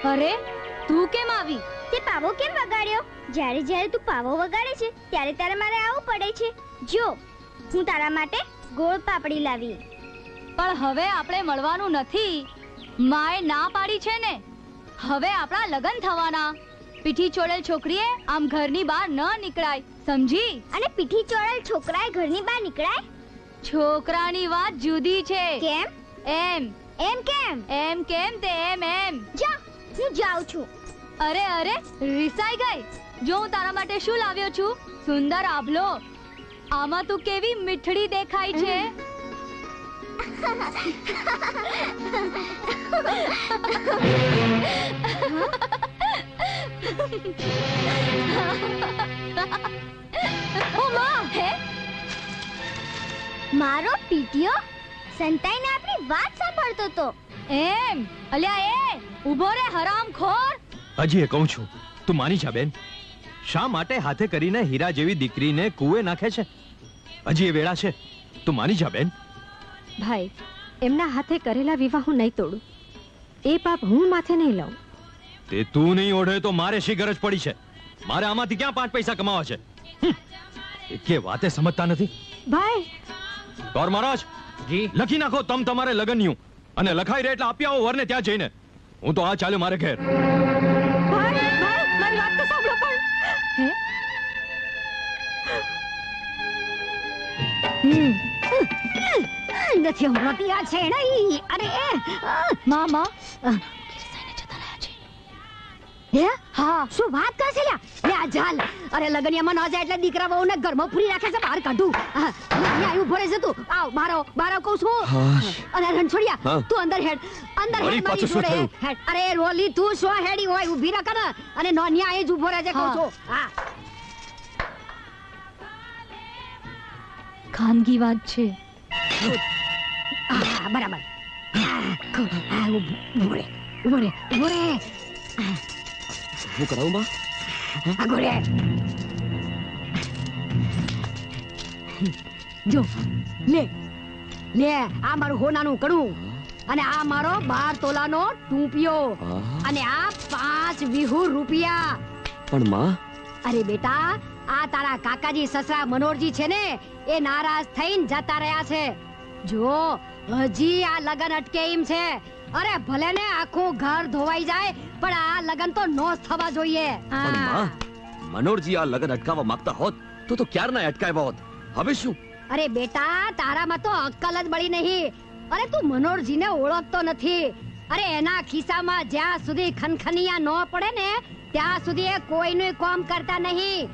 અરે તું કેમ આવી? તે પાવો કેમ વગાડ્યો? જ્યારે જ્યારે તું પાવો વગાડે છે ત્યારે તારે મારે આવવું પડે છે. જો હું તારા માટે ગોળ પાપડી લાવી. પણ હવે આપણે મળવાનું નથી. માએ ના પાડી છે ને. હવે આપણા લગન થવાના. પીઠી ચોળેલ છોકરીએ આમ ઘરની બહાર ન નીકળાય, સમજી? અને પીઠી ચોળેલ છોકરાએ ઘરની બહાર નીકળાય? છોકરાની વાત જુદી છે. કેમ? એમ એમ કેમ? એમ કેમ તે એમ એમ. જા, હું જાઉં છું. અરે અરે, રિસાઈ ગઈ. જો હું તારા માટે શું લાવ્યો છું. સુંદર આભલો. આમાં તું કેવી મીઠડી દેખાય છે. મારો પીટીઓ સંતાઈને આપણી વાત સાંભળતો તો. એમ? અલ્યા એ ઊભો રે હરામખોર. હજી એ કહું છું, તું માની જા બેન. શા માટે હાથે કરીને હીરા જેવી દીકરીને કૂએ નાખે છે? હજી એ વેળા છે, તું માની જા બેન. ભાઈ, એમના હાથે કરેલા વિવાહ હું નહીં તોડું. એ પાપ હું માથે નહીં લઉં. તે તું નહીં ઓઢે તો મારે શી ગરજ પડી છે? મારે આમાંથી ક્યાં 5 પૈસા કમાવા છે? કે વાતે સમજતા નથી. ભાઈ કૌર મહારાજ જી, લખી નાખો તમ તમારે લગન્યું, અને લખાઈ રહે એટલે આપી આવો વરને ત્યાં જઈને. હું તો આ ચાલ્યો મારે ઘેર. ભાઈ, મારી વાત તો સાંભળો પણ. નથી હમણાં આ છે નહીં. અરે મામા હે હા, શું વાત કરે છે લ્યા? લે આ જાલ. અરે લગનિયામાં ન જાય એટલે દીકરા બહુને ઘરમાં પૂરી રાખે છે. બહાર કાઢું. અહીંયા ઉભો રહે છે તું. આવ બારો કહું છું. અને રણછોડિયા તું અંદર હેડ. અંદર હેડ મારી જોડે હેડ. અરે રોલી તું શો હેડી હોય? ઊભી રાખ ને. અને નોનિયા અહીં જ ઉભો રહે છે કહું છું. હા, ખાનગી વાત છે. હા બરાબર. ઉભો રે. હું કરાવું બા? આગોરે જો લે આ મારું હોનાનું કડું, અને આ મારો 12 તોલાનો ટૂંપિયો, અને આ 5 વિહુ રૂપિયા. પણ માં, અરે બેટા, આ તારા કાકાજી સસરા મનોરજી છે ને, એ નારાજ થઈને જતા રહ્યા છે. જો હજી આ લગન અટકે એમ છે. અરે ભલે ને આખું ઘર ધોવાઈ જાય, પણ આ લગન તો નો થવા જોઈએ. પણ માં, મનોરજી આ લગન અટકાવવા માંગતા હોત તો ક્યારના અટકાવ્યા હોત. હવે શું? અરે બેટા, તારામાં તો અક્કલ જ બળી નહીં. અરે તું મનોરજીને ઓળખતો નથી. અરે એના ખિસ્સામાં જ્યાં સુધી ખનખનિયા ન પડે ને ત્યાં સુધી એ કોઈનું કામ કરતા નહીં.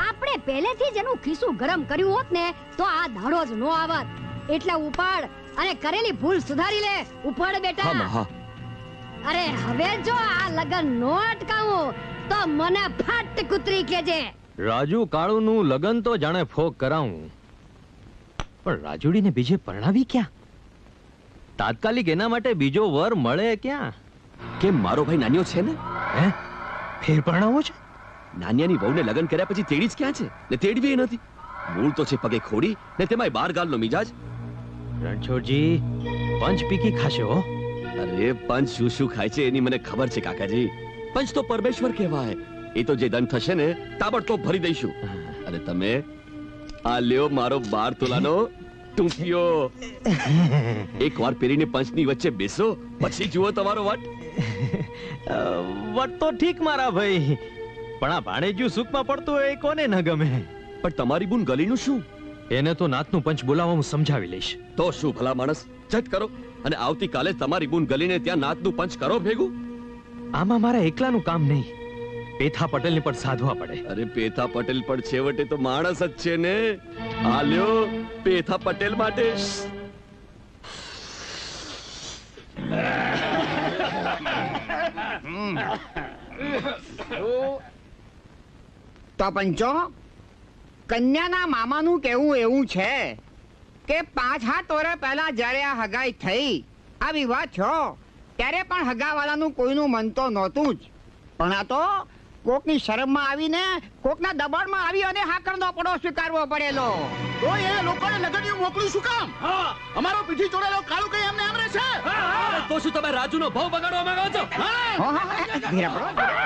આપણે પહેલેથી જ એનું ખિસ્સું ગરમ કર્યું હોત ને તો આ દાડો જ નો આવત. એટલે ઉપાડ અને કરેલી ભૂલ સુધારી લે. ઉપાડ બેટા. અરે હવે જો આ લગન નો અટકાવું તો મને ફાટ કૂતરી કેજે. રાજુ કાળુનું લગન તો જાણે ફોક કરાવું, પણ રાજુડીને બીજે પરણાવી ક્યાં? તાત્કાલિક એના માટે બીજો વર મળે ક્યાં? કેમ, મારો ભાઈ નાનિયો છે ને? હે, ફેર પરણાવો છે? નાનિયાની વહુને લગન કર્યા પછી તેડી જ ક્યાં છે? ને તેડવી એ નથી. મૂળ તો છે પગે ખોડી, ને તેમાંય 12 ગાલનો મિજાજ. રણછોડજી, પંચ પીકી ખાશે હો. અરે પંચ શું શું ખાય છે એની મને ખબર છે કાકાજી. પંચ તો પરમેશ્વર કહેવાય. એ તો જે દંડ થશે ને તાબડતોબ ભરી દઈશું. અરે તમે આ લ્યો મારો 12 તોલાનો ટૂંપિયો. એકવાર પહેરીને પંચની વચ્ચે બેસો, પછી જુઓ તમારો વટ. વટ તો ઠીક મારા ભાઈ, પણ આ ભાણેજ્યું સુખમાં પડતું હોય એ કોને ન ગમે? પણ તમારી બુન ગલીનું શું? એને તો નાતનું પંચ બોલાવવા હું સમજાવી લઈશ. તો શું ભલા માણસ, ઝટ કરો અને આવતીકાલે તમારી બુન ગલીને ત્યાં નાતનું પંચ કરો ભેગું. આમાં મારા એકલાનું કામ નહીં, પેથા પટેલને પણ સાધવા પડે. અરે પેથા પટેલ પણ છેવટે તો માણસ જ છે ને. આ લ્યો પેથા પટેલ માટે. તો પંચો, કન્યાના મામાનું કહેવું એવું છે કે 5-7 વર્ષ પહેલા જ્યારે આ હગાઈ થઈ, આ વિવાહ થયો, ત્યારે પણ હગાવાળાનું કોઈનું મન તો નહોતું જ. પણ આ તો કોકની શરમમાં આવીને કોકના દબાણમાં આવી અને હાકરનો પડો સ્વીકારવો પડેલો. તો એ લોકોને લગનિયું મોકલ્યું શું કામ? અમારો પીઠી ચોરેલો કાળું કઈ એમને આમ રહે છે? તો શું તમે રાજુનો ભાવ બગાડવા માંગો છો હા? ધીરે પડો